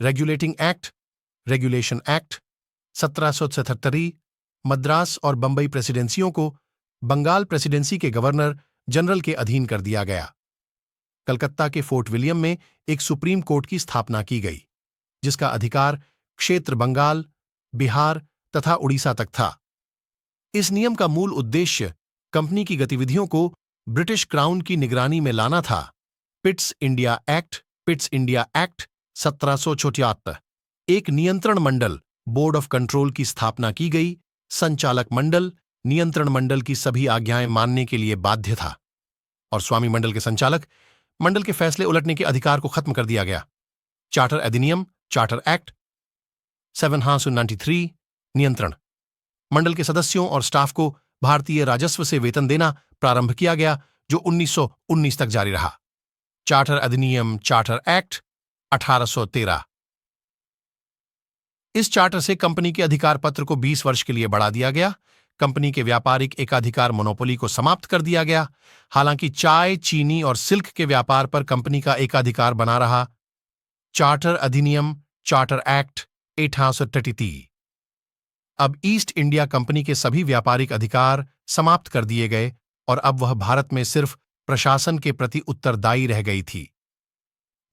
Regulating act, regulation act 1777, Madras और बंबई प्रेसिडेंसियों को Bengal presidency के गवर्नर जनरल के अधीन कर दिया गया। कलकत्ता के फोर्ट विलियम में एक सुप्रीम कोर्ट की स्थापना की गई, जिसका अधिकार क्षेत्र बंगाल, बिहार तथा उड़ीसा तक था। इस नियम का मूल उद्देश्य कंपनी की गतिविधियों को ब्रिटिश क्राउन की निगरानी में लाना था। पिट्स इंडिया एक्ट 1776, एक नियंत्रण मंडल बोर्ड ऑफ कंट्रोल की स्थापना की गई। संचालक मंडल नियंत्रण मंडल की सभी आज्ञाएं मानने के लिए बाध्य था और स्वामी मंडल के संचालक मंडल के फैसले उलटने के अधिकार को खत्म कर दिया गया। चार्टर अधिनियम चार्टर एक्ट 1793, नियंत्रण मंडल के सदस्यों और स्टाफ को भारतीय राजस्व से वेतन देना प्रारंभ किया गया, जो 1919 तक जारी रहा। चार्टर अधिनियम चार्टर एक्ट 1813, इस चार्टर से कंपनी के अधिकार पत्र को 20 वर्ष के लिए बढ़ा दिया गया। कंपनी के व्यापारिक एकाधिकार मोनोपोली को समाप्त कर दिया गया। हालांकि चाय, चीनी और सिल्क के व्यापार पर कंपनी का एकाधिकार बना रहा। चार्टर अधिनियम चार्टर एक्ट 1833, अब ईस्ट इंडिया कंपनी के सभी व्यापारिक अधिकार समाप्त कर दिए गए और अब वह भारत में सिर्फ प्रशासन के प्रति उत्तरदायी रह गई थी।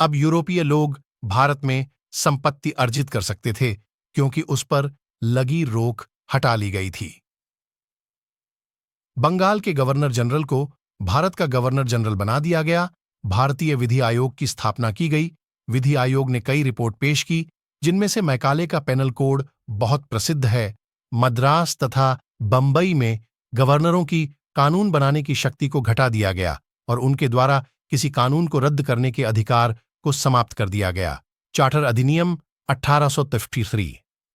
अब यूरोपीय लोग भारत में संपत्ति अर्जित कर सकते थे, क्योंकि उस पर लगी रोक हटा ली गई थी। बंगाल के गवर्नर जनरल को भारत का गवर्नर जनरल बना दिया गया। भारतीय विधि आयोग की स्थापना की गई। विधि आयोग ने कई रिपोर्ट पेश की, जिनमें से मैकाले का पेनल कोड बहुत प्रसिद्ध है। मद्रास तथा बंबई में गवर्नरों की कानून बनाने की शक्ति को घटा दिया गया और उनके द्वारा किसी कानून को रद्द करने के अधिकार को समाप्त कर दिया गया। चार्टर अधिनियम 1853,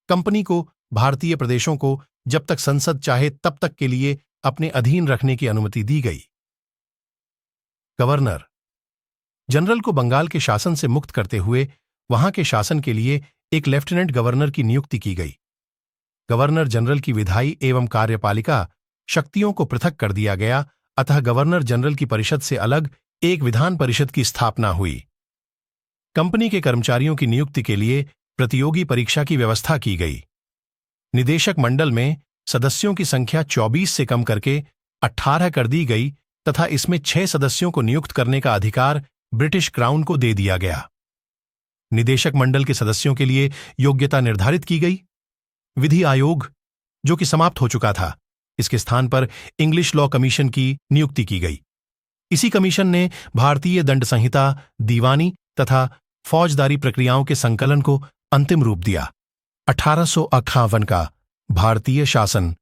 कंपनी को भारतीय प्रदेशों को जब तक संसद चाहे तब तक के लिए अपने अधीन रखने की अनुमति दी गई। गवर्नर जनरल को बंगाल के शासन से मुक्त करते हुए वहां के शासन के लिए एक लेफ्टिनेंट गवर्नर की नियुक्ति की गई। गवर्नर जनरल की विधायी एवं कार्यपालिका शक्तियों को पृथक कर दिया गया, अतः गवर्नर जनरल की परिषद से अलग एक विधान परिषद की स्थापना हुई। कंपनी के कर्मचारियों की नियुक्ति के लिए प्रतियोगी परीक्षा की व्यवस्था की गई। निदेशक मंडल में सदस्यों की संख्या 24 से कम करके 18 कर दी गई तथा इसमें 6 सदस्यों को नियुक्त करने का अधिकार ब्रिटिश क्राउन को दे दिया गया। निदेशक मंडल के सदस्यों के लिए योग्यता निर्धारित की गई। विधि आयोग, जो कि समाप्त हो चुका था, इसके स्थान पर इंग्लिश लॉ कमीशन की नियुक्ति की गई। इसी कमीशन ने भारतीय दंड संहिता, दीवानी तथा फौजदारी प्रक्रियाओं के संकलन को अंतिम रूप दिया। 1858 का भारतीय शासन